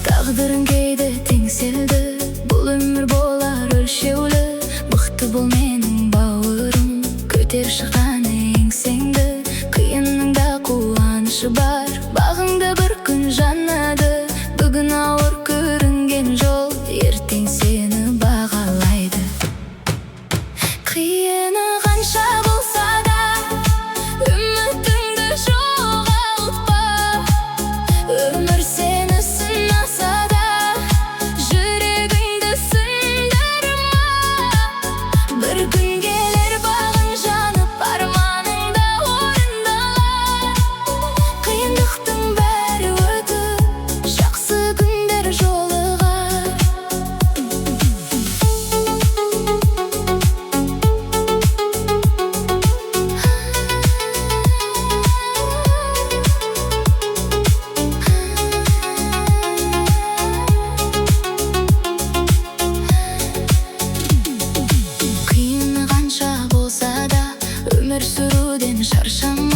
Тағдырың кейде теңселді, бұл өмір болар өлшеулі. Мықты бол менің бауырым, көтер шыққан еңсеңді. Қиынның да қуанышы бар, бағыңда бір күн жанады. Бүгін ауыр көрінген жол, ертең сені бағалайды. Қиыны қанша болса да, үмітіңді жоғалтпа. Өмір сені сынаса да, жүрегіңді сындырма. Бір күн келер бағың жанып, арманыңда орындалар. Қиындықтың бәрі өтіп, жақсы күндер жолығар. Қиыны қанша болса да, өмір сүруден шаршама.